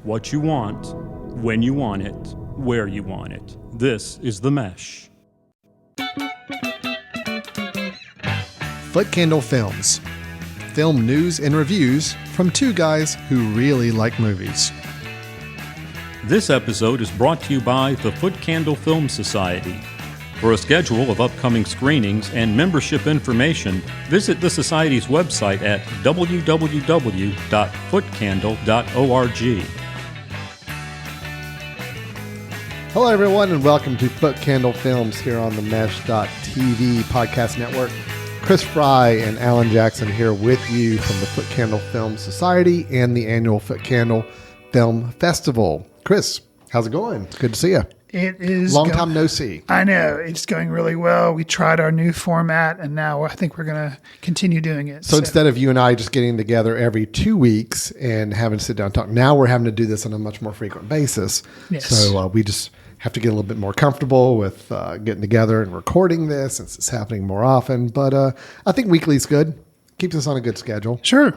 what you want, when you want it, where you want it. This is The Mesh. Foot Candle Films. Film news and reviews from two guys who really like movies. This episode is brought to you by the Foot Candle Film Society. For a schedule of upcoming screenings and membership information, visit the Society's website at www.footcandle.org. Hello, everyone, and welcome to Foot Candle Films here on the Mesh.tv podcast network. Chris Fry and Alan Jackson here with you from the Foot Candle Film Society and the annual Foot Candle Film Festival. Chris, how's it going? It's good to see you. It is long time no see. I know. It's going really well. We tried our new format, and now I think we're going to continue doing it. So instead of you and I just getting together every 2 weeks and having to sit down and talk, now we're having to do this on a much more frequent basis. Yes. So we just have to get a little bit more comfortable with getting together and recording this since it's happening more often. But I think weekly is good. Keeps us on a good schedule. Sure.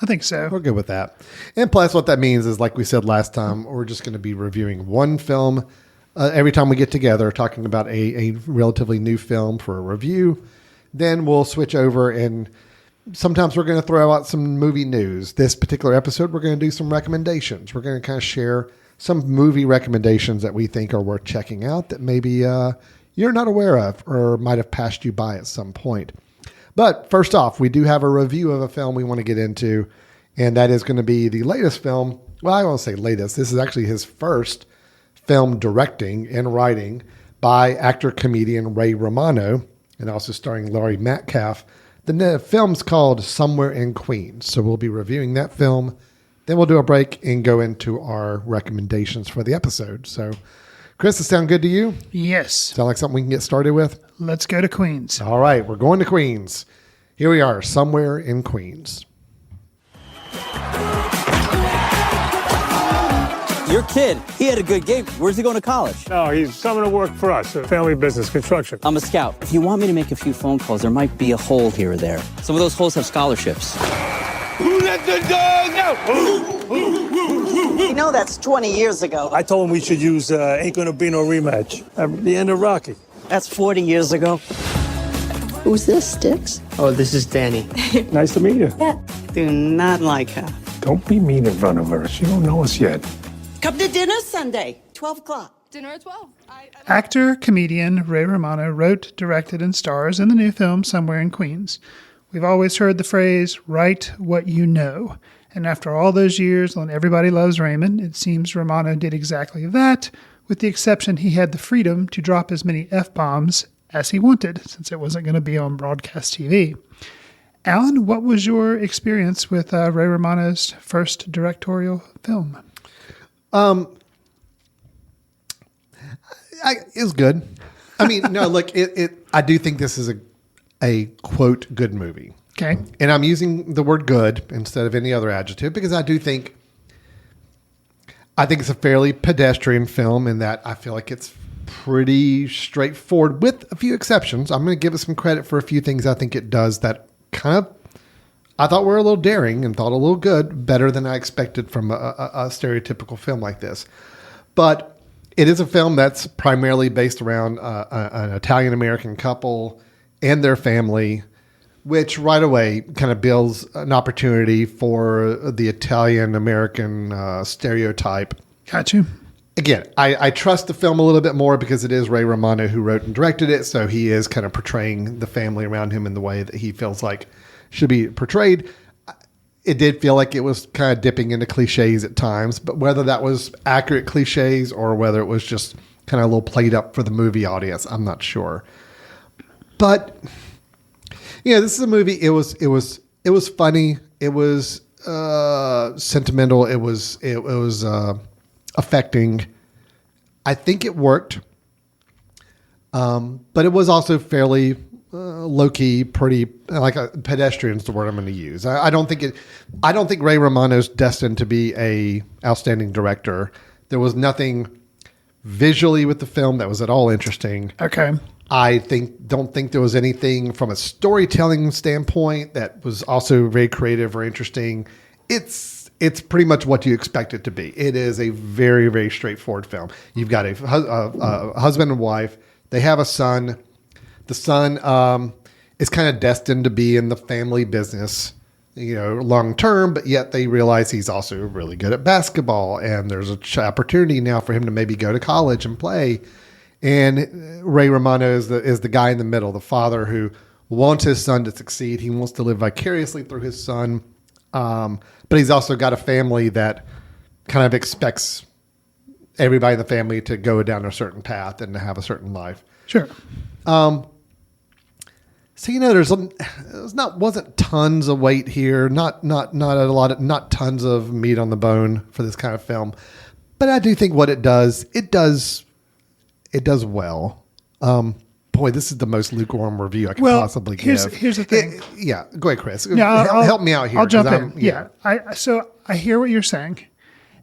I think so. We're good with that. And plus what that means is, like we said last time, we're just going to be reviewing one film every time we get together, talking about a relatively new film for a review. Then we'll switch over and sometimes we're going to throw out some movie news. This particular episode, we're going to do some recommendations. We're going to kind of share some movie recommendations that we think are worth checking out that maybe you're not aware of or might have passed you by at some point. But first off, we do have a review of a film we want to get into, and that is going to be the latest film. Well, I won't say latest. This is actually his first film directing and writing by actor-comedian Ray Romano, and also starring Laurie Metcalf. The film's called Somewhere in Queens. So we'll be reviewing that film. Then we'll do a break and go into our recommendations for the episode. So, Chris, does that sound good to you? Yes. Sound like something we can get started with? Let's go to Queens. All right, we're going to Queens. Here we are, Somewhere in Queens. Your kid, he had a good gig. Where's he going to college? No, he's coming to work for us, a family business, construction. I'm a scout. If you want me to make a few phone calls, there might be a hole here or there. Some of those holes have scholarships. Who let the dog out? You know that's 20 years ago. I told him we should use Ain't Gonna Be No Rematch at the end of Rocky. That's 40 years ago. Who's this, Sticks? Oh, this is Danny. Nice to meet you. Yeah. Do not like her. Don't be mean in front of her. She don't know us yet. Come to dinner Sunday, 12 o'clock. Dinner at 12. Actor, comedian Ray Romano wrote, directed, and stars in the new film Somewhere in Queens. We've always heard the phrase, write what you know. And after all those years on Everybody Loves Raymond, it seems Romano did exactly that, with the exception he had the freedom to drop as many F-bombs as he wanted, since it wasn't going to be on broadcast TV. Alan, what was your experience with Ray Romano's first directorial film? It was good. I mean, no, look, I do think this is a quote good movie. Okay. And I'm using the word good instead of any other adjective because I think it's a fairly pedestrian film in that I feel like it's pretty straightforward with a few exceptions. I'm going to give it some credit for a few things I think it does that kind of I thought were a little daring and thought a little good, better than I expected from a stereotypical film like this. But it is a film that's primarily based around an Italian-American couple and their family, which right away kind of builds an opportunity for the Italian-American stereotype. Got you. Again, I trust the film a little bit more because it is Ray Romano who wrote and directed it, so he is kind of portraying the family around him in the way that he feels like should be portrayed. It did feel like it was kind of dipping into cliches at times, but whether that was accurate cliches or whether it was just kind of a little played up for the movie audience, I'm not sure. But yeah, this is a movie. It was funny. It was sentimental. It was affecting. I think it worked, but it was also fairly low key, pretty like a pedestrian is the word I'm going to use. I don't think Ray Romano's destined to be a outstanding director. There was nothing visually with the film that was at all interesting. Okay. I don't think there was anything from a storytelling standpoint that was also very creative or interesting. It's it's pretty much what you expect it to be. It is a very, very straightforward film. You've got a husband and wife. They have a son. The son is kind of destined to be in the family business, long term, but yet they realize he's also really good at basketball, and there's an opportunity now for him to maybe go to college and play. And Ray Romano is the guy in the middle, the father who wants his son to succeed. He wants to live vicariously through his son. But he's also got a family that kind of expects everybody in the family to go down a certain path and to have a certain life. Sure. So, wasn't tons of weight here, not tons of meat on the bone for this kind of film. But I do think what it does well. Boy, this is the most lukewarm review I can possibly give. Here's the thing. Go ahead, Chris. Yeah, help me out here. I'll jump in. So I hear what you're saying.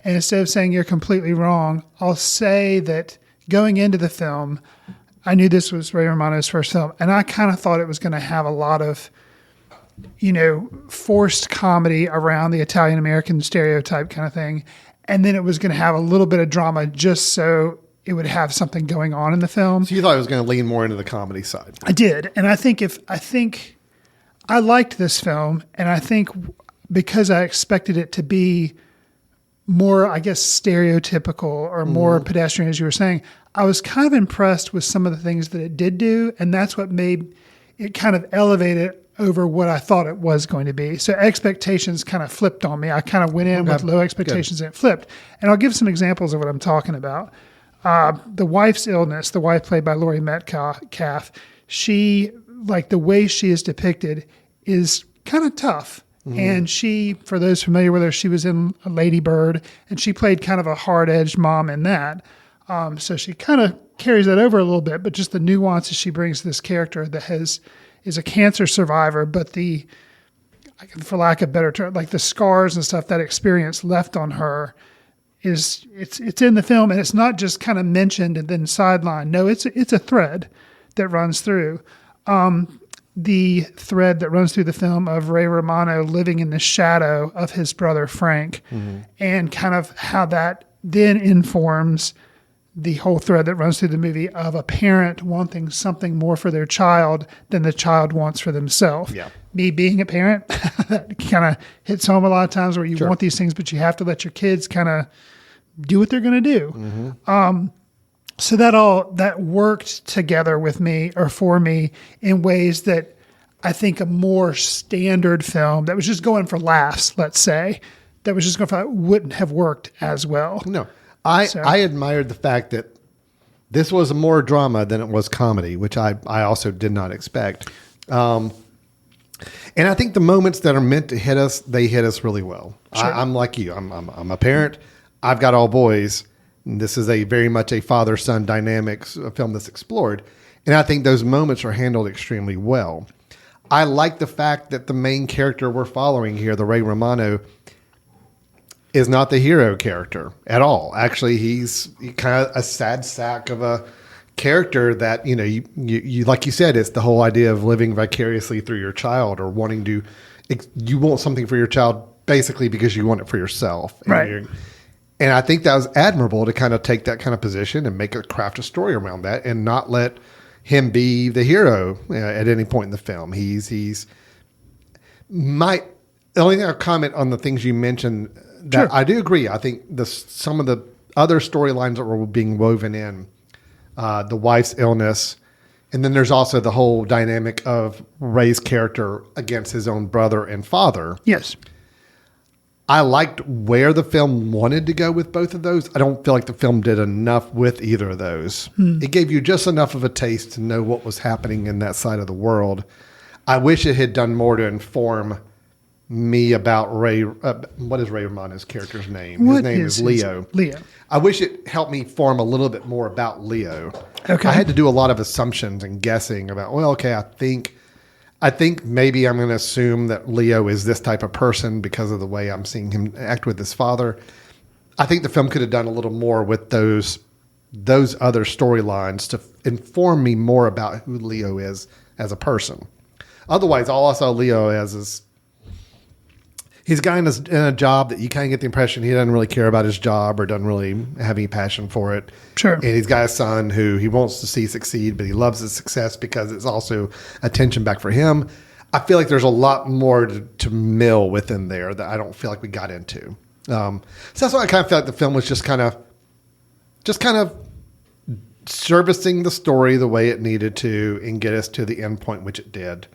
And instead of saying you're completely wrong, I'll say that going into the film, I knew this was Ray Romano's first film. And I kind of thought it was going to have a lot of, forced comedy around the Italian-American stereotype kind of thing. And then it was going to have a little bit of drama just so it would have something going on in the film. So you thought it was going to lean more into the comedy side. I did. And I think I liked this film, and I think because I expected it to be more, I guess, stereotypical or more pedestrian, as you were saying, I was kind of impressed with some of the things that it did do, and that's what made it kind of elevate it over what I thought it was going to be. So expectations kind of flipped on me. I kind of went in with low expectations and it flipped. And I'll give some examples of what I'm talking about. The wife's illness, the wife played by Laurie Metcalf, she, like the way she is depicted is kind of tough. And she, for those familiar with her, she was in Lady Bird, and she played kind of a hard-edged mom in that. So she kind of carries that over a little bit, but just the nuances she brings to this character that is a cancer survivor, but for lack of a better term, like the scars and stuff, that experience left on her it's in the film, and it's not just kind of mentioned and then sidelined. No, it's a thread that runs through. The thread that runs through the film of Ray Romano living in the shadow of his brother Frank, and kind of how that then informs the whole thread that runs through the movie of a parent wanting something more for their child than the child wants for themselves. Yeah. Me being a parent, that kind of hits home a lot of times where you want these things, but you have to let your kids kind of do what they're going to do. So that worked together with me or for me in ways that I think a more standard film that was just going for laughs, let's say, that was just going for wouldn't have worked as well. No. I admired the fact that this was more drama than it was comedy, which I also did not expect. And I think the moments that are meant to hit us, they hit us really well. Sure. I'm like you. I'm a parent. I've got all boys. This is very much a father-son dynamics film that's explored. And I think those moments are handled extremely well. I like the fact that the main character we're following here, the Ray Romano, is not the hero character at all. Actually, he's kind of a sad sack of a character that, you like you said, it's the whole idea of living vicariously through your child, or you want something for your child basically because you want it for yourself. Right. And I think that was admirable to kind of take that kind of position and craft a story around that and not let him be the hero at any point in the film. The only thing I'll comment on the things you mentioned that I do agree. I think some of the other storylines that were being woven in, the wife's illness, and then there's also the whole dynamic of Ray's character against his own brother and father. Yes. I liked where the film wanted to go with both of those. I don't feel like the film did enough with either of those. It gave you just enough of a taste to know what was happening in that side of the world. I wish it had done more to inform me about Ray. What is Ray Romano's character's name? His name is Leo. Leo. I wish it helped me form a little bit more about Leo. Okay. I had to do a lot of assumptions and guessing about, I think maybe I'm going to assume that Leo is this type of person because of the way I'm seeing him act with his father. I think the film could have done a little more with those other storylines to inform me more about who Leo is as a person. Otherwise, all I saw Leo as is he's a guy in a job that you kind of get the impression he doesn't really care about his job or doesn't really have any passion for it. Sure. And he's got a son who he wants to see succeed, but he loves his success because it's also attention back for him. I feel like there's a lot more to mill within there that I don't feel like we got into. So that's why I kind of feel like the film was just kind of servicing the story the way it needed to and get us to the end point, which it did.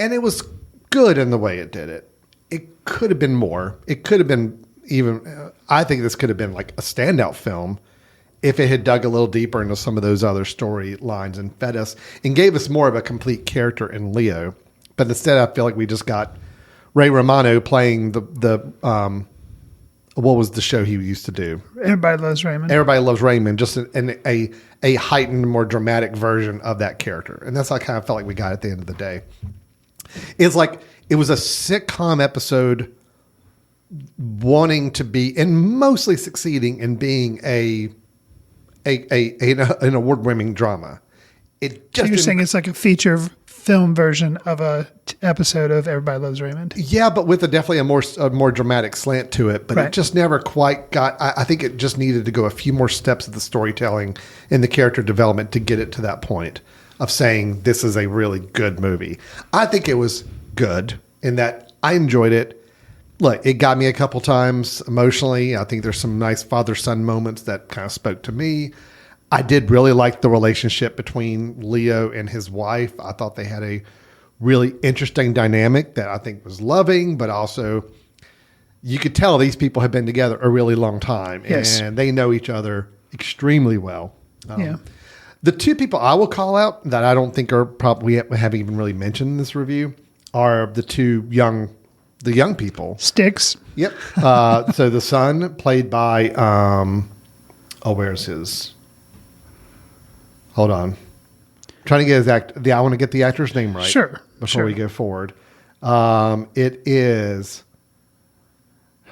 And it was good in the way it did it. It could have been more. It could have been even, I think this could have been like a standout film if it had dug a little deeper into some of those other storylines and fed us and gave us more of a complete character in Leo. But instead, I feel like we just got Ray Romano playing the what was the show he used to do? Everybody Loves Raymond. Everybody Loves Raymond, just a heightened, more dramatic version of that character. And that's how I kind of felt like we got at the end of the day. It's like it was a sitcom episode wanting to be and mostly succeeding in being an award-winning drama. It just So you're saying it's like a feature film version of a episode of Everybody Loves Raymond. Yeah, but with definitely a more dramatic slant to it. But Right. it just never quite got. I think it just needed to go a few more steps of the storytelling and the character development to get it to that point of saying this is a really good movie. I think it was good in that I enjoyed it. Look, it got me a couple times emotionally. I think there's some nice father-son moments that kind of spoke to me. I did really like the relationship between Leo and his wife. I thought they had a really interesting dynamic that I think was loving, but also you could tell these people have been together a really long time Yes. and they know each other extremely well. Yeah. The two people I will call out that I don't think are probably we haven't even really mentioned in this review are the young people. Sticks. Yep. So the son played by, where's his? Hold on. Trying to get his I want to get the actor's name right. Sure. Before we go forward. It is,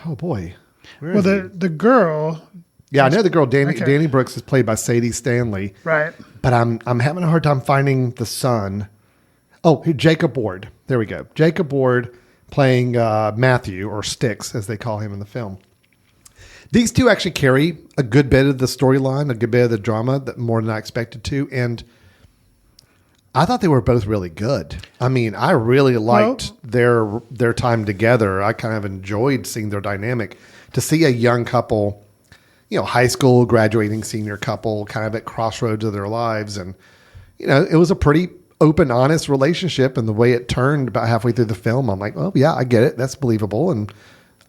oh boy. Where Well, is he? the girl, Yeah, I know the girl Okay. Danny Brooks is played by Sadie Stanley. right? But I'm having a hard time finding the son. Oh, Jacob Ward. There we go. Jacob Ward playing Matthew, or Sticks, as they call him in the film. These two actually carry a good bit of the storyline, a good bit of the drama, that more than I expected to. And I thought they were both really good. I mean, I really liked their time together. I kind of enjoyed seeing their dynamic. To see a young couple, high school graduating senior couple, kind of at crossroads of their lives, and it was a pretty open, honest relationship. And the way it turned about halfway through the film, I'm like, well, yeah, I get it. That's believable, and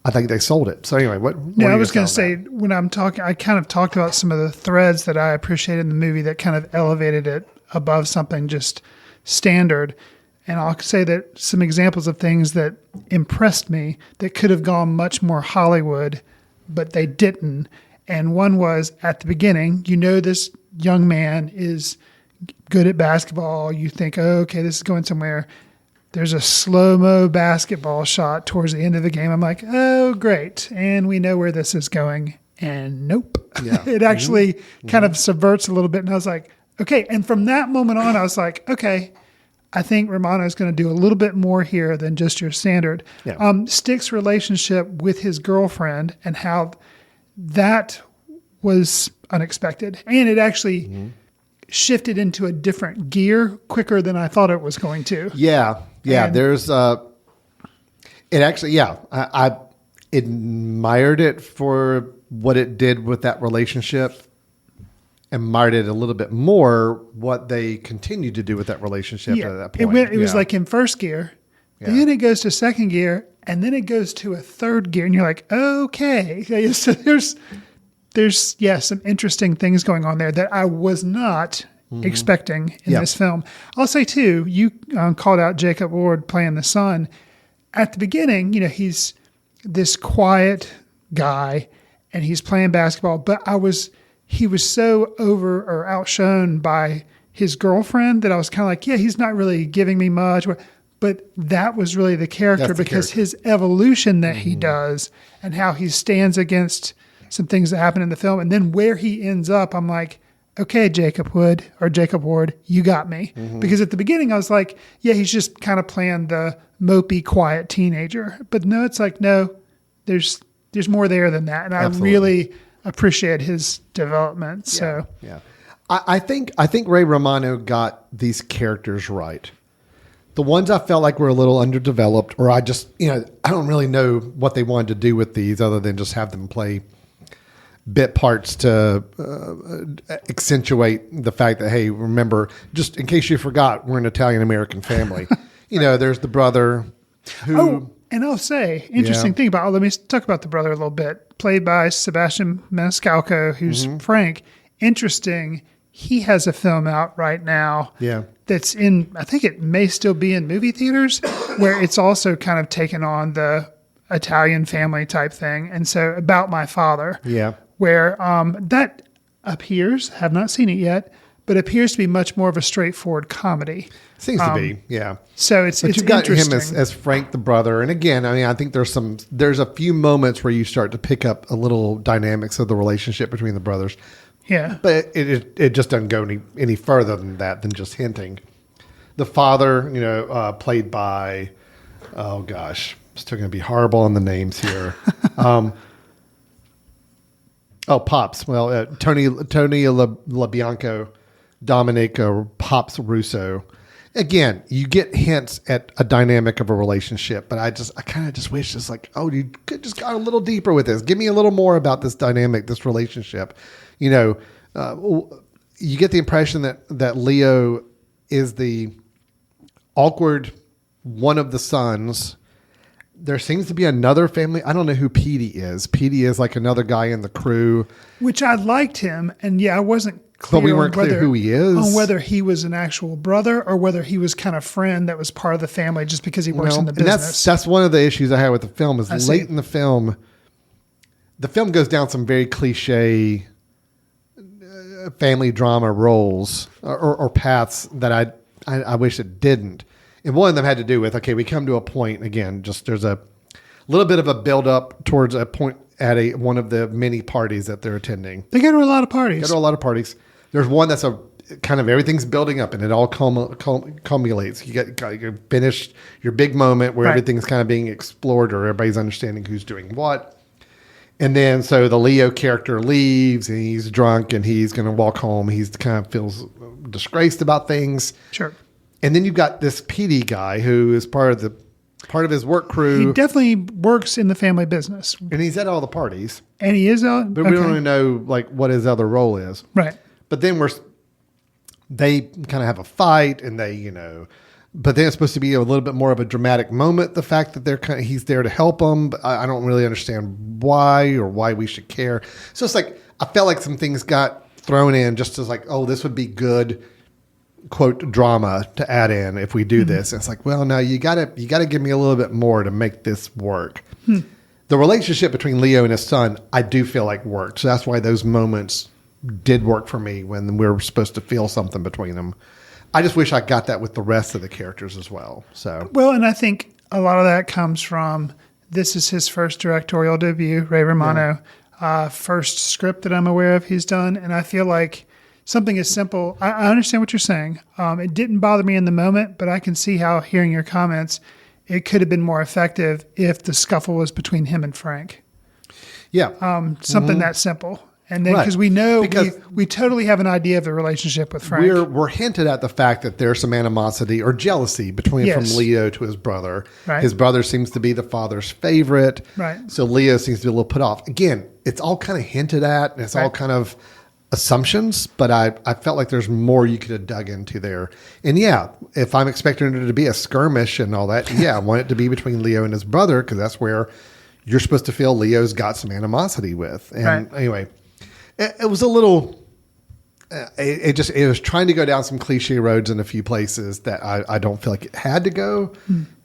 I think they sold it. So anyway, what Yeah, are I you was going gonna to say, when I'm talking, I kind of talked about some of the threads that I appreciated in the movie that kind of elevated it above something just standard. And I'll say that some examples of things that impressed me that could have gone much more Hollywood, but they didn't. And one was at the beginning, this young man is good at basketball. You think, oh, okay, this is going somewhere. There's a slow-mo basketball shot towards the end of the game. I'm like, oh, great. And we know where this is going. And nope. Yeah. It actually kind of subverts a little bit. And I was like, okay. And from that moment on, I was like, okay, I think Romano is going to do a little bit more here than just your standard. Yeah. Stick's relationship with his girlfriend and how that was unexpected. And it actually shifted into a different gear quicker than I thought it was going to. Yeah. And- There's it actually, I admired it for what it did with that relationship. Admired it a little bit more what they continued to do with that relationship at that point. It was like in first gear, then it goes to second gear, and then it goes to a third gear, and you're like, okay. So there's some interesting things going on there that I was not expecting in this film. I'll say too, you called out Jacob Ward playing the son. At the beginning, he's this quiet guy, and he's playing basketball, but he was so over or outshone by his girlfriend that I was kind of like, yeah, he's not really giving me much. But that was really the character That's the because character. his evolution that he does and how he stands against some things that happen in the film. And then where he ends up, I'm like, okay, Jacob Ward, you got me. Because at the beginning I was like, yeah, he's just kind of playing the mopey, quiet teenager. But no, it's like, no, there's more there than that. And Absolutely. I really appreciate his development. So Yeah. I think Ray Romano got these characters right. The ones I felt like were a little underdeveloped, or I just, I don't really know what they wanted to do with these other than just have them play bit parts to accentuate the fact that, hey, remember, just in case you forgot, we're an Italian-American family. There's the brother who... Oh, and I'll say, interesting thing about, let me talk about the brother a little bit. Played by Sebastian Maniscalco, who's Frank. Interesting. He has a film out right now. Yeah. That's in, I think it may still be in movie theaters, where it's also kind of taken on the Italian family type thing. And so About My Father. Yeah. Where that appears, have not seen it yet, but appears to be much more of a straightforward comedy. Seems to be, yeah. So it's But you've got him interesting. as Frank the brother, and again, I mean, I think there's a few moments where you start to pick up a little dynamics of the relationship between the brothers, Yeah. but it just doesn't go any further than that, than just hinting. The father, played by, oh gosh, I'm still going to be horrible on the names here. Pops. Well, Tony LaBianco, Dominic Pops Russo. Again, you get hints at a dynamic of a relationship, but I kind of just wish it's like, oh, you could just go a little deeper with this. Give me a little more about this dynamic, this relationship. You get the impression that Leo is the awkward one of the sons. There seems to be another family. I don't know who Petey is. Petey is like another guy in the crew. Which I liked him, and I wasn't clear. But we weren't on clear who he is. On whether he was an actual brother or whether he was kind of friend that was part of the family just because he works in the business. And that's one of the issues I had with the film is late in the film goes down some very cliche family drama roles or paths that I wish it didn't. And one of them had to do with, okay, we come to a point, again, just there's a little bit of a build up towards a point at one of the many parties that they're attending. They go to a lot of parties. Go to a lot of parties. There's one that's a kind of everything's building up and it all culminates. You finished your big moment where everything's kind of being explored or everybody's understanding who's doing what. And then so the Leo character leaves and he's drunk and he's going to walk home. He's kind of feels disgraced about things. Sure. And then you've got this PD guy who is part of his work crew. He definitely works in the family business. And he's at all the parties. And he is out. But we don't really know like what his other role is. Right. But then they kind of have a fight and they, but then it's supposed to be a little bit more of a dramatic moment. The fact that he's there to help them. But I don't really understand why or why we should care. So it's like, I felt like some things got thrown in just as like, oh, this would be good, quote, drama to add in if we do this. And it's like, well, no, you gotta give me a little bit more to make this work. The relationship between Leo and his son, I do feel like worked. So that's why those moments did work for me when we were supposed to feel something between them. I just wish I got that with the rest of the characters as well. So well, and I think a lot of that comes from this is his first directorial debut, Ray Romano, first script that I'm aware of he's done, and I feel like something as simple. I understand what you're saying. It didn't bother me in the moment, but I can see how, hearing your comments, it could have been more effective if the scuffle was between him and Frank. yeah, Something that simple. And then because we know we totally have an idea of the relationship with Frank. We're hinted at the fact that there's some animosity or jealousy from Leo to his brother. Right. His brother seems to be the father's favorite. Right. So Leo seems to be a little put off. Again, it's all kind of hinted at and it's all kind of assumptions, but I felt like there's more you could have dug into there. And yeah, if I'm expecting it to be a skirmish and all that, I want it to be between Leo and his brother because that's where you're supposed to feel Leo's got some animosity with. And anyway, it was a little, it was trying to go down some cliche roads in a few places that I don't feel like it had to go.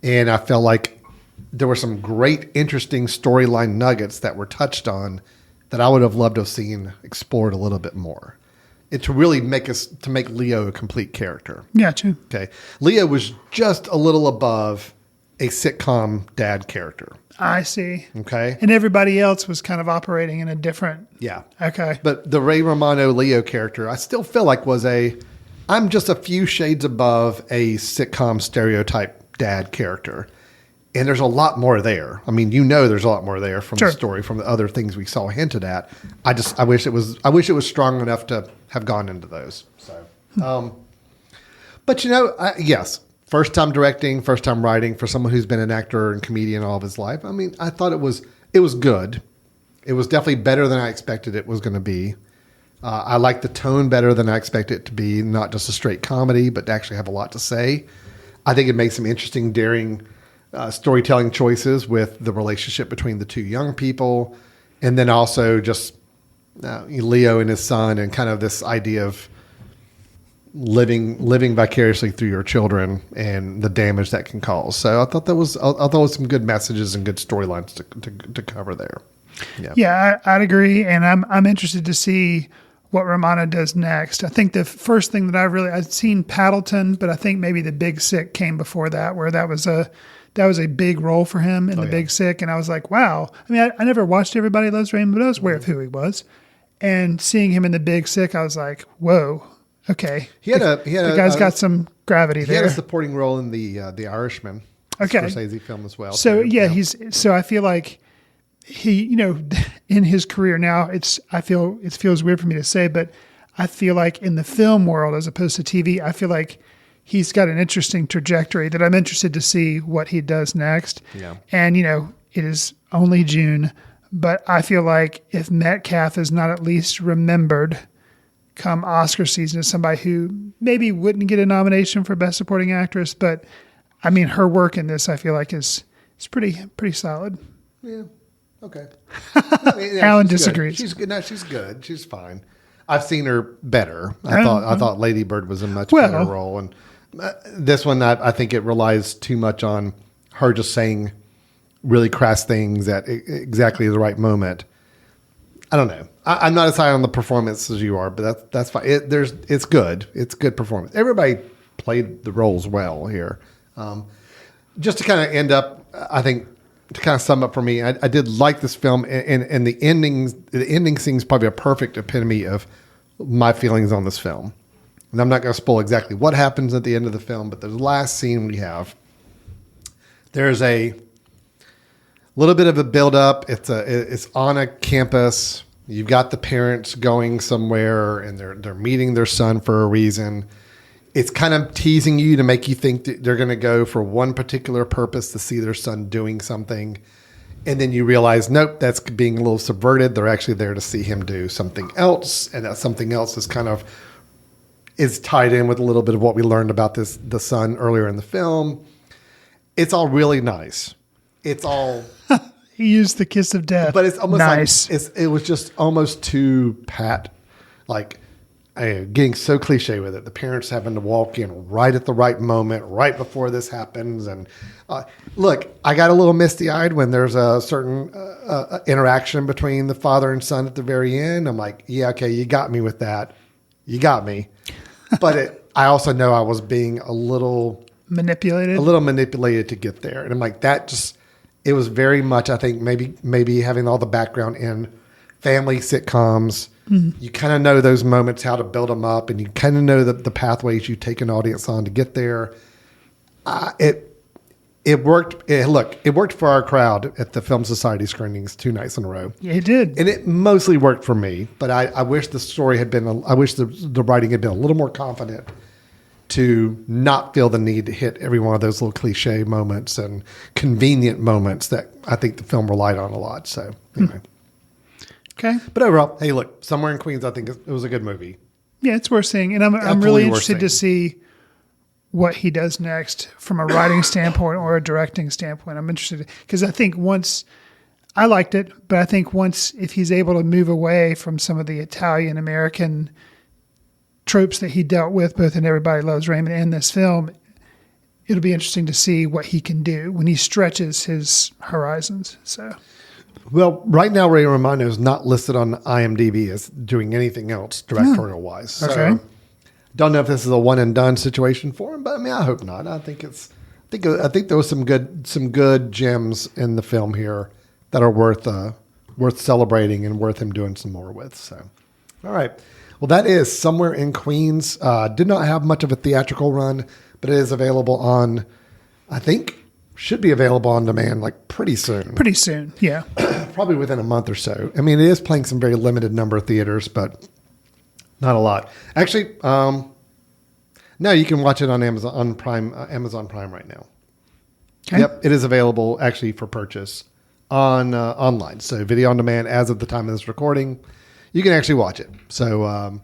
And I felt like there were some great, interesting storyline nuggets that were touched on that I would have loved to have seen explored a little bit more. To really make Leo a complete character. Gotcha. Okay. Leo was just a little above a sitcom dad character. I see. Okay. And everybody else was kind of operating in a different. Yeah. Okay. But the Ray Romano Leo character, I still feel like I'm just a few shades above a sitcom stereotype dad character. And there's a lot more there. I mean, there's a lot more there from Sure. the story, from the other things we saw hinted at. I wish it was strong enough to have gone into those. So, but yes, first time directing, first time writing for someone who's been an actor and comedian all of his life. I mean, I thought it was good. It was definitely better than I expected it was going to be. I like the tone better than I expected it to be, not just a straight comedy, but to actually have a lot to say. I think it makes some interesting, daring storytelling choices with the relationship between the two young people. And then also just Leo and his son, and kind of this idea of living vicariously through your children and the damage that can cause. So I thought there was some good messages and good storylines to cover there. Yeah, I'd agree, and I'm interested to see what Romano does next. I think the first thing that I'd seen Paddleton, but I think maybe The Big Sick came before that, where that was a big role for him in The Big Sick, and I was like, wow. I mean, I never watched Everybody Loves Raymond, but I was aware of who he was, and seeing him in The Big Sick, I was like, whoa. Okay, the guy's got some gravity there. He had a supporting role in the Irishman, Scorsese film as well. So I feel like he, in his career now, it feels weird for me to say, but I feel like in the film world as opposed to TV, I feel like he's got an interesting trajectory that I'm interested to see what he does next. Yeah. And it is only June, but I feel like if Metcalf is not at least remembered come Oscar season as somebody who maybe wouldn't get a nomination for Best Supporting Actress, but I mean, her work in this, I feel like is pretty solid. Yeah. Okay. Alan she's disagrees. Good. She's good. No, she's good. She's fine. I've seen her better. I thought Lady Bird was a much better role, and this one I think it relies too much on her just saying really crass things at exactly the right moment. I don't know. I'm not as high on the performance as you are, but that's fine. It's good. It's good performance. Everybody played the roles well here. Just to kind of end up, I think, to kind of sum up for me, I did like this film, and the ending scene is probably a perfect epitome of my feelings on this film. And I'm not going to spoil exactly what happens at the end of the film, but the last scene we have, there's a little bit of a build-up. It's on a campus. You've got the parents going somewhere, and they're meeting their son for a reason. It's kind of teasing you to make you think that they're going to go for one particular purpose, to see their son doing something. And then you realize, nope, that's being a little subverted. They're actually there to see him do something else. And that something else is tied in with a little bit of what we learned about the son earlier in the film. It's all really nice. It's all... He used the kiss of death. But it's almost nice. It was just almost too pat, like... getting so cliche with it. The parents having to walk in right at the right moment, right before this happens. And look, I got a little misty-eyed when there's a certain interaction between the father and son at the very end. I'm like, yeah, okay, you got me with that. You got me. But I also know I was being a little manipulated to get there. And I'm like, it was very much, I think, maybe having all the background in family sitcoms. You kind of know those moments, how to build them up, and you kind of know the pathways you take an audience on to get there. It worked. It worked for our crowd at the Film Society screenings 2 nights in a row. Yeah, it did. And it mostly worked for me, but I wish the story had been, I wish the writing had been a little more confident to not feel the need to hit every one of those little cliche moments and convenient moments that I think the film relied on a lot. So anyway. Okay. But overall, hey, look, Somewhere in Queens, I think it was a good movie. Yeah, it's worth seeing. And I'm Absolutely really worth interested to see what he does next from a writing standpoint or a directing standpoint. I'm interested because I think I liked it, but I think if he's able to move away from some of the Italian American tropes that he dealt with both in Everybody Loves Raymond and this film, it'll be interesting to see what he can do when he stretches his horizons. So... Well, right now, Ray Romano is not listed on IMDb as doing anything else directorial-wise. So Okay. don't know if this is a one-and-done situation for him, but I mean, I hope not. I think I think there was some good gems in the film here that are worth celebrating and worth him doing some more with. So, all right. Well, that is Somewhere in Queens. Did not have much of a theatrical run, but it is available on, I think, should be available on demand like pretty soon. Pretty soon, yeah. Probably within a month or so. I mean, it is playing some very limited number of theaters, but not a lot. Actually, no, you can watch it on Amazon Prime right now. Okay. Yep, it is available actually for purchase on online. So video on demand as of the time of this recording, you can actually watch it. So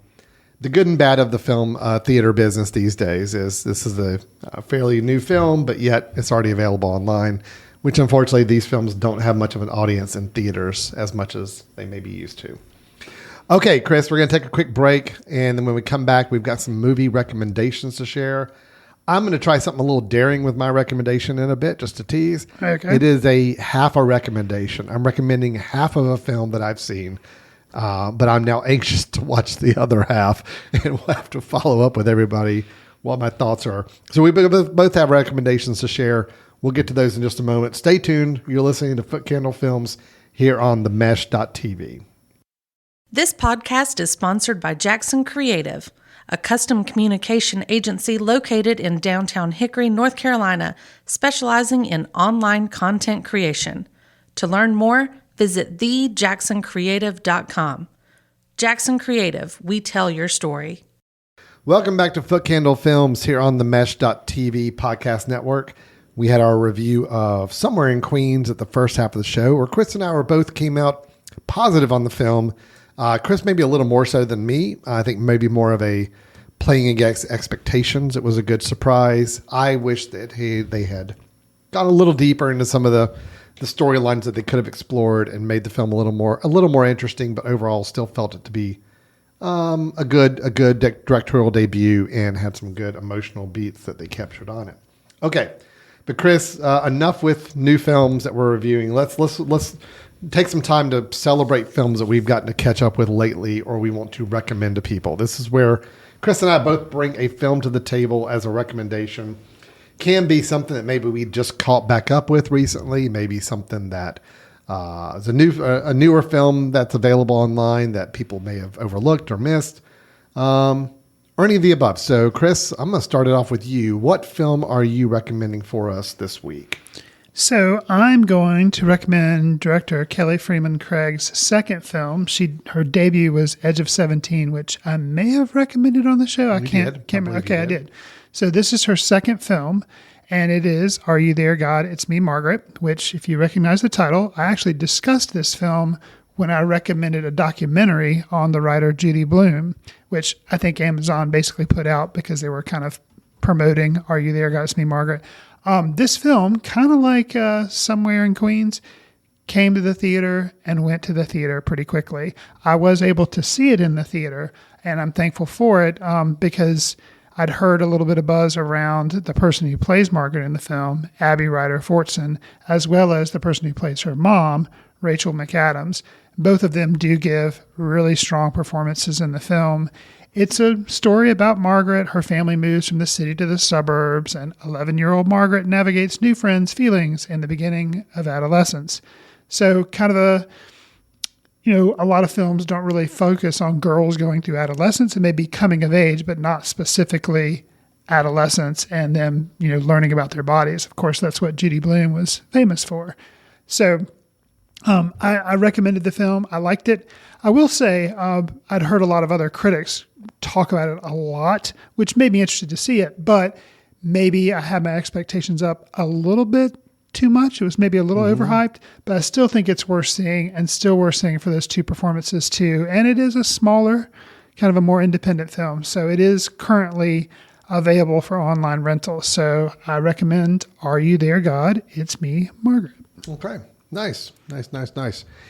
the good and bad of the film theater business these days is this is a fairly new film, but yet it's already available online, which unfortunately these films don't have much of an audience in theaters as much as they may be used to. Okay, Chris, we're going to take a quick break, and then when we come back, we've got some movie recommendations to share. I'm going to try something a little daring with my recommendation in a bit, just to tease. Okay. It is a half a recommendation. I'm recommending half of a film that I've seen, but I'm now anxious to watch the other half, and we'll have to follow up with everybody what my thoughts are. So we both have recommendations to share. We'll get to those in just a moment. Stay tuned. You're listening to Foot Candle Films here on themesh.tv. This podcast is sponsored by Jackson Creative, a custom communication agency located in downtown Hickory, North Carolina, specializing in online content creation. To learn more, visit thejacksoncreative.com. Jackson Creative, we tell your story. Welcome back to Foot Candle Films here on the Mesh.tv podcast network. We had our review of Somewhere in Queens at the first half of the show, where Chris and I were both came out positive on the film. Chris maybe a little more so than me. I think maybe more of a playing against expectations. It was a good surprise. I wish that they had gone a little deeper into some of the storylines that they could have explored and made the film a little more interesting, but overall still felt it to be a good directorial debut and had some good emotional beats that they captured on it. Okay. But Chris, enough with new films that we're reviewing. Let's take some time to celebrate films that we've gotten to catch up with lately or we want to recommend to people. This is where Chris and I both bring a film to the table as a recommendation. Can be something that maybe we just caught back up with recently, maybe something that is a newer film that's available online that people may have overlooked or missed, or any of the above. So, Chris, I'm going to start it off with you. What film are you recommending for us this week? So I'm going to recommend director Kelly Freeman Craig's second film. Her debut was Edge of 17, which I may have recommended on the show. I can't remember. Okay, I did. So this is her second film, and it is Are You There, God? It's Me, Margaret, which, if you recognize the title, I actually discussed this film when I recommended a documentary on the writer Judy Blume, which I think Amazon basically put out because they were kind of promoting Are You There, God? It's Me, Margaret. This film, kind of like Somewhere in Queens, came to the theater and went to the theater pretty quickly. I was able to see it in the theater, and I'm thankful for it because I'd heard a little bit of buzz around the person who plays Margaret in the film, Abby Ryder Fortson, as well as the person who plays her mom, Rachel McAdams. Both of them do give really strong performances in the film. It's a story about Margaret. Her family moves from the city to the suburbs, and 11-year-old Margaret navigates new friends' feelings in the beginning of adolescence. So kind of a lot of films don't really focus on girls going through adolescence and maybe coming of age, but not specifically adolescence and them, learning about their bodies. Of course, that's what Judy Blume was famous for. So I recommended the film. I liked it. I will say I'd heard a lot of other critics talk about it a lot, which made me interested to see it, but maybe I had my expectations up a little bit too much. It was maybe a little overhyped, but I still think it's worth seeing and still worth seeing for those two performances too. And it is a smaller, kind of a more independent film. So it is currently available for online rental. So I recommend Are You There, God? It's Me, Margaret. Okay. Nice.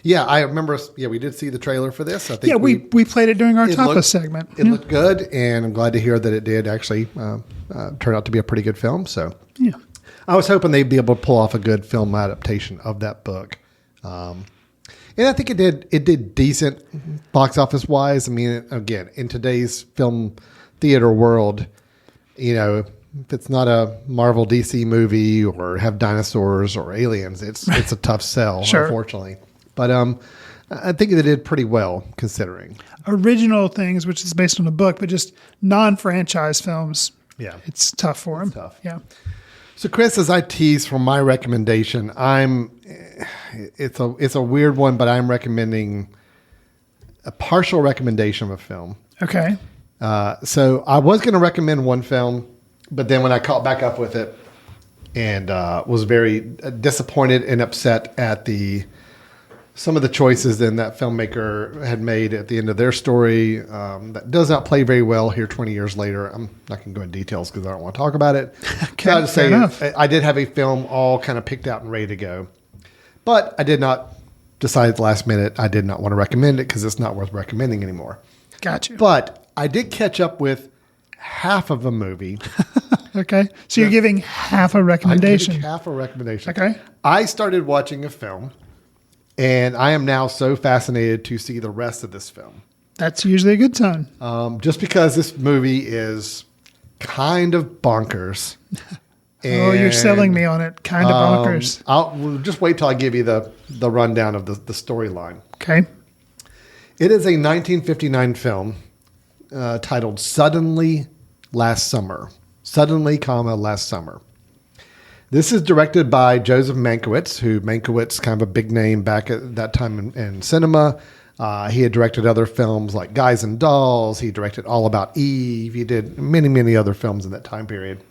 Yeah, I remember. Yeah, we did see the trailer for this. I think we played it during our Tapas segment. It looked good, and I'm glad to hear that it did actually turn out to be a pretty good film. So, yeah, I was hoping they'd be able to pull off a good film adaptation of that book, and I think it did. It did decent box office wise. I mean, again, in today's film theater world, if it's not a Marvel DC movie or have dinosaurs or aliens, it's a tough sell, Sure. unfortunately. But I think they did pretty well considering. Original things, which is based on a book, but just non-franchise films. Yeah. It's tough for them. tough. Yeah. So, Chris, as I tease for my recommendation, it's a weird one, but I'm recommending a partial recommendation of a film. Okay. So I was going to recommend one film, but then when I caught back up with it and was very disappointed and upset at some of the choices that filmmaker had made at the end of their story that does not play very well here 20 years later. I'm not going to go into details because I don't want to talk about it. Okay, I'll just fair say enough. I did have a film all kind of picked out and ready to go, but I did not decide at the last minute I did not want to recommend it because it's not worth recommending anymore. Got you. But I did catch up with half of a movie. Okay. So you're giving half a I'm recommendation. giving half a recommendation. Okay. I started watching a film, and I am now so fascinated to see the rest of this film. That's usually a good sign. Just because this movie is kind of bonkers. Oh, you're selling me on it. Kind of bonkers. We'll just wait till I give you the rundown of the storyline. Okay. It is a 1959 film titled Suddenly Last Summer. Suddenly, Last Summer. This is directed by Joseph Mankiewicz, Mankiewicz, kind of a big name back at that time in cinema. He had directed other films like Guys and Dolls. He directed All About Eve. He did many, many other films in that time period.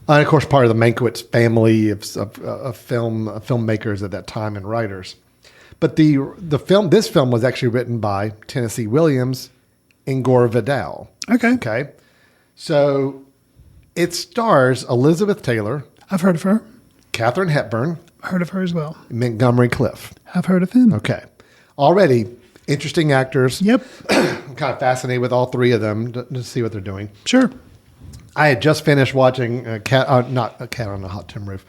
And of course, part of the Mankiewicz family of filmmakers at that time and writers. But this film was actually written by Tennessee Williams and Gore Vidal. Okay. Okay. So it stars Elizabeth Taylor, I've heard of her. Katharine Hepburn, Heard of her as well. and Montgomery Clift. I've heard of him. Okay. Already interesting actors. Yep. I'm kind of fascinated with all three of them to see what they're doing. Sure. I had just finished watching not A Cat on a Hot Tin Roof.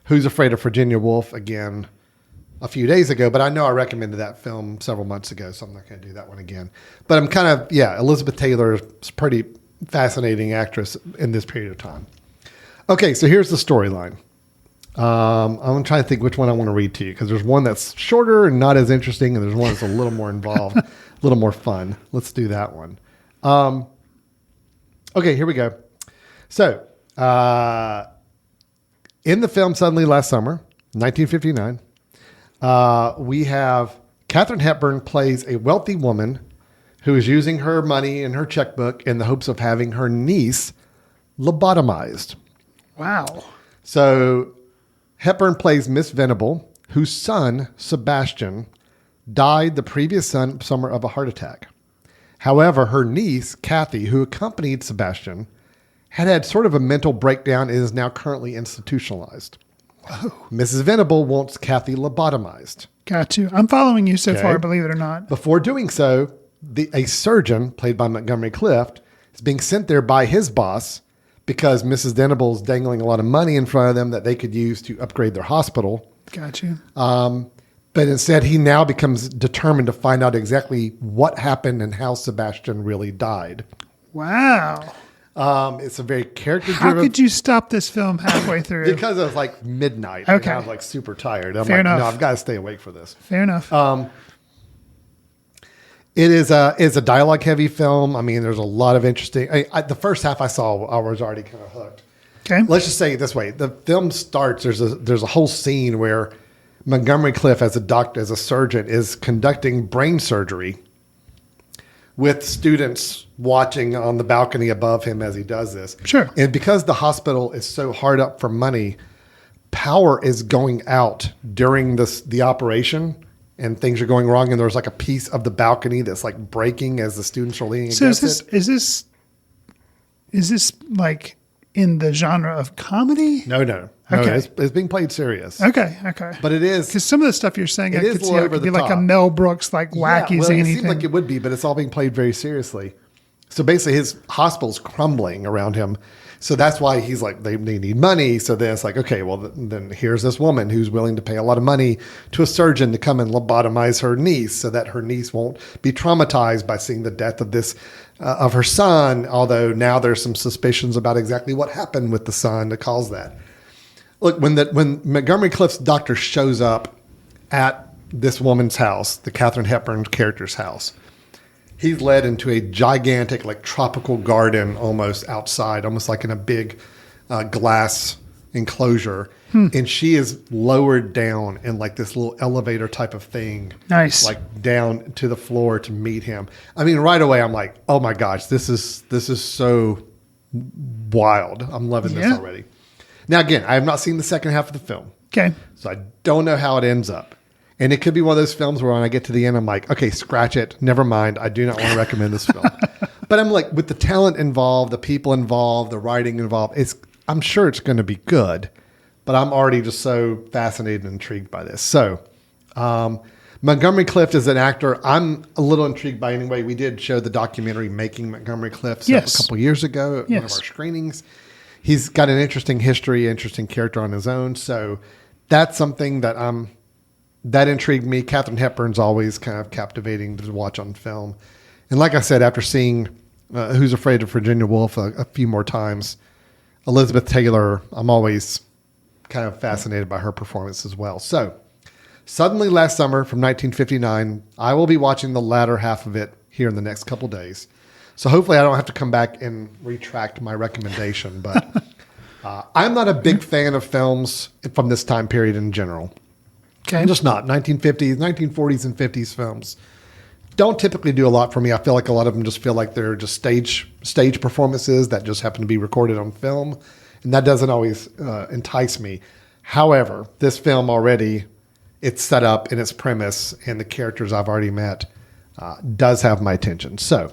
Who's Afraid of Virginia Woolf again a few days ago, but I know I recommended that film several months ago, so I'm not going to do that one again. But I'm kind of, Elizabeth Taylor is a pretty fascinating actress in this period of time. Okay, so here's the storyline. I'm trying to think which one I want to read to you because there's one that's shorter and not as interesting, and there's one that's a little more involved, a little more fun. Let's do that one. Okay, here we go. So, in the film Suddenly Last Summer, 1959, we have Katharine Hepburn plays a wealthy woman who is using her money in her checkbook in the hopes of having her niece lobotomized. Wow. So Hepburn plays Miss Venable, whose son, Sebastian, died the previous summer of a heart attack. However, her niece, Kathy, who accompanied Sebastian, had sort of a mental breakdown and is now currently institutionalized. Whoa. Mrs. Venable wants Kathy lobotomized. Got you. I'm following you so Okay. far, believe it or not. Before doing so, a surgeon, played by Montgomery Clift, is being sent there by his boss because Mrs. Venable's dangling a lot of money in front of them that they could use to upgrade their hospital. Got you. But instead, he now becomes determined to find out exactly what happened and how Sebastian really died. Wow. It's a very character-driven. How could you stop this film halfway through? Because it was like midnight. Okay. And I was like super tired. I'm Fair like, enough. no, I've got to stay awake for this. Fair enough. It is a dialogue-heavy film. I mean, there's a lot of interesting. The first half I saw, I was already kind of hooked. Okay. Let's just say it this way: the film starts. There's a whole scene where Montgomery Clift, as a doctor, as a surgeon, is conducting brain surgery with students watching on the balcony above him as he does this. Sure. And because the hospital is so hard up for money, power is going out during the operation. And things are going wrong, and there's like a piece of the balcony that's like breaking as the students are leaning So against it. is this like in the genre of comedy? No. Okay. It's being played serious. Okay. But it is. Because some of the stuff you're saying, I It is could a see little how it over could be the like a top. Mel Brooks, like wacky It zany seems thing. like it would be, but it's all being played very seriously. So basically his hospital's crumbling around him. So that's why he's like, they need money. So then it's like, okay, well, then here's this woman who's willing to pay a lot of money to a surgeon to come and lobotomize her niece so that her niece won't be traumatized by seeing the death of of her son. Although now there's some suspicions about exactly what happened with the son to cause that. Look, when Montgomery Clift's doctor shows up at this woman's house, the Katharine Hepburn character's house, he's led into a gigantic, like tropical garden almost outside, almost like in a big glass enclosure. And she is lowered down in like this little elevator type of thing. Nice. Like down to the floor to meet him. I mean, right away, I'm like, oh my gosh, this is so wild. I'm loving this already. Now, again, I have not seen the second half of the film. Okay. So I don't know how it ends up. And it could be one of those films where when I get to the end, I'm like, okay, scratch it. Never mind. I do not want to recommend this film. But I'm like, with the talent involved, the people involved, the writing involved, I'm sure it's going to be good. But I'm already just so fascinated and intrigued by this. So Montgomery Clift is an actor I'm a little intrigued by anyway. We did show the documentary Making Montgomery Clift a couple years ago at one of our screenings. He's got an interesting history, interesting character on his own. So that's something that intrigued me. Katharine Hepburn's always kind of captivating to watch on film. And like I said, after seeing Who's Afraid of Virginia Woolf a few more times, Elizabeth Taylor, I'm always kind of fascinated by her performance as well. So Suddenly Last Summer from 1959, I will be watching the latter half of it here in the next couple days. So hopefully I don't have to come back and retract my recommendation. But I'm not a big fan of films from this time period in general. Okay. I'm just not. 1950s, 1940s, and 50s films don't typically do a lot for me. I feel like a lot of them just feel like they're just stage performances that just happen to be recorded on film. And that doesn't always entice me. However, this film already, its setup and its premise and the characters I've already met does have my attention. So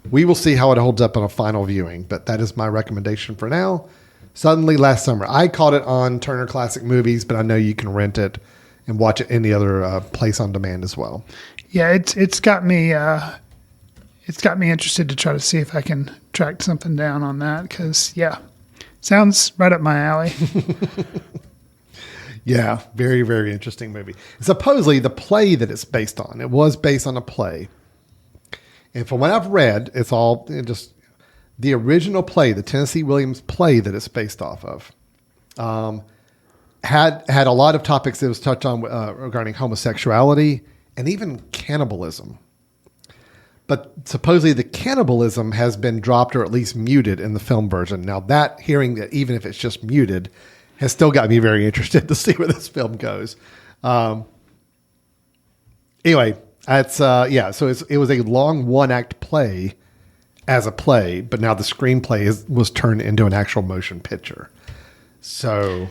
we will see how it holds up on a final viewing. But that is my recommendation for now. Suddenly Last Summer. I caught it on Turner Classic Movies, but I know you can rent it and watch it any other place on demand as well. Yeah, it's got me interested to try to see if I can track something down on that because sounds right up my alley. Yeah, very, very interesting movie. Supposedly the play that it's based on, it was based on a play. And from what I've read, it's all just the original play, the Tennessee Williams play that it's based off of. Had a lot of topics that was touched on regarding homosexuality and even cannibalism. But supposedly the cannibalism has been dropped or at least muted in the film version. Now that, hearing that even if it's just muted, has still got me very interested to see where this film goes. Anyway, so it was a long one-act play as a play, but now the screenplay was turned into an actual motion picture. So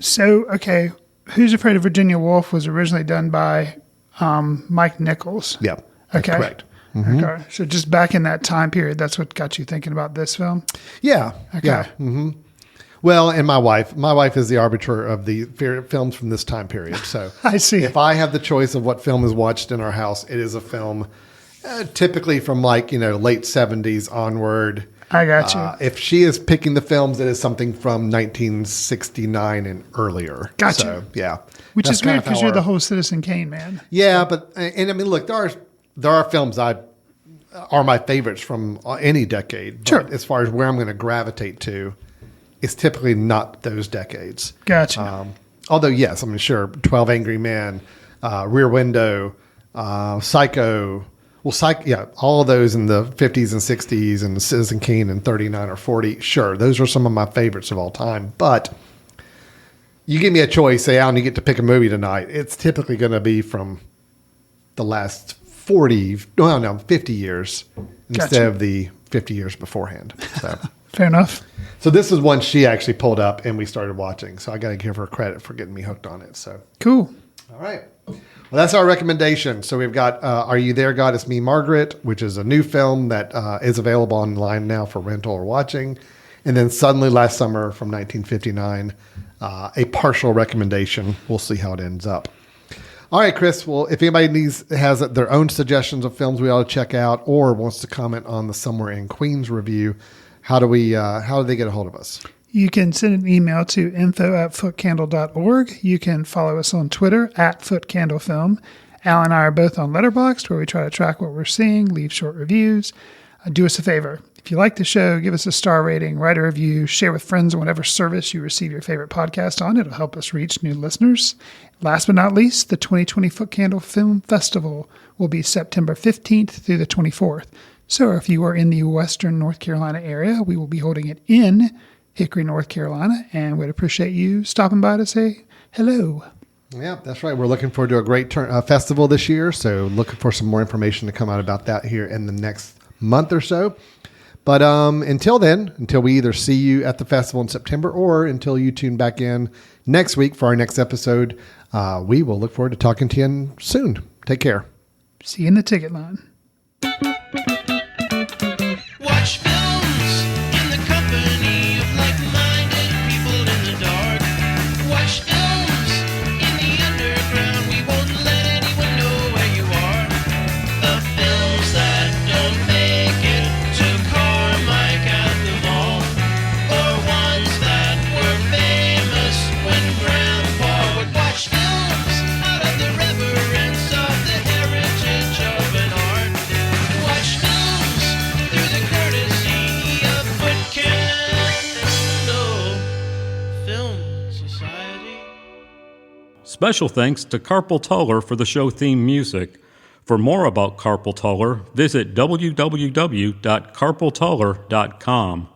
okay, Who's Afraid of Virginia Woolf was originally done by Mike Nichols. Yeah, okay, correct. Mm-hmm. Okay, so just back in that time period, that's what got you thinking about this film. Yeah, okay. Yeah. Mm-hmm. Well, and my wife is the arbiter of the films from this time period. So I see. If I have the choice of what film is watched in our house, it is a film typically from late 70s onward. I got you. If she is picking the films, it is something from 1969 and earlier. Gotcha. So, yeah. Which is weird because you're the whole Citizen Kane man. Yeah, and I mean, look, there are films are my favorites from any decade. But sure. As far as where I'm going to gravitate to, it's typically not those decades. Gotcha. Although, yes, I'm sure 12 Angry Men, Rear Window, Psycho. Well, all of those in the 50s and 60s and Citizen Kane in 39 or 40. Sure, those are some of my favorites of all time. But you give me a choice, say, Alan, you get to pick a movie tonight. It's typically going to be from the last 50 years instead of the 50 years beforehand. So. Fair enough. So this is one she actually pulled up and we started watching. So I got to give her credit for getting me hooked on it. So cool. All right. Well, that's our recommendation. So we've got Are You There, God? It's Me, Margaret, which is a new film that is available online now for rental or watching. And then Suddenly Last Summer from 1959, a partial recommendation. We'll see how it ends up. All right, Chris. Well, if anybody has their own suggestions of films we ought to check out, or wants to comment on the Somewhere in Queens review, how do they get a hold of us? You can send an email to info@footcandle.org. You can follow us on Twitter @footcandlefilm. Al and I are both on Letterboxd, where we try to track what we're seeing, leave short reviews. Do us a favor. If you like the show, give us a star rating, write a review, share with friends on whatever service you receive your favorite podcast on. It'll help us reach new listeners. Last but not least, the 2020 Foot Candle Film Festival will be September 15th through the 24th. So if you are in the Western North Carolina area, we will be holding it in Hickory, North Carolina, and we'd appreciate you stopping by to say hello. Yeah, that's right. We're looking forward to a great festival this year, so looking for some more information to come out about that here in the next month or so. But until then, until we either see you at the festival in September or until you tune back in next week for our next episode, we will look forward to talking to you soon. Take care. See you in the ticket line. Watch films in the company of like-minded people in the dark. Watch films in the underground. We won't let anyone know where you are. The films that don't make it to Carmike at the mall, or ones that were famous when Grandpa would watch films out of the reverence of the heritage of an art. Watch films through the courtesy of Foot Candle Film Society. Special thanks to Carpal Tuller for the show theme music. For more about Carpal Tuller, visit www.carpaltuller.com.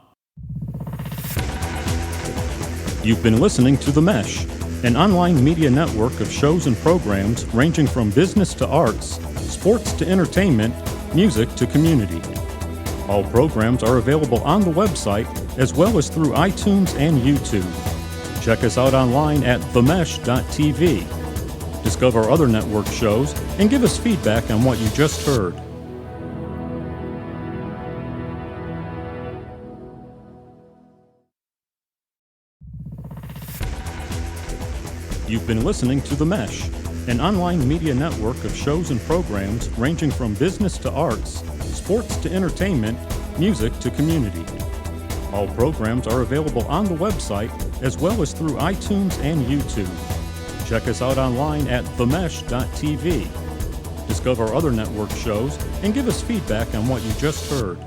You've been listening to The Mesh, an online media network of shows and programs ranging from business to arts, sports to entertainment, music to community. All programs are available on the website as well as through iTunes and YouTube. Check us out online at themesh.tv. Discover other network shows and give us feedback on what you just heard. You've been listening to The Mesh, an online media network of shows and programs ranging from business to arts, sports to entertainment, music to community. All programs are available on the website as well as through iTunes and YouTube. Check us out online at themesh.tv. Discover other network shows and give us feedback on what you just heard.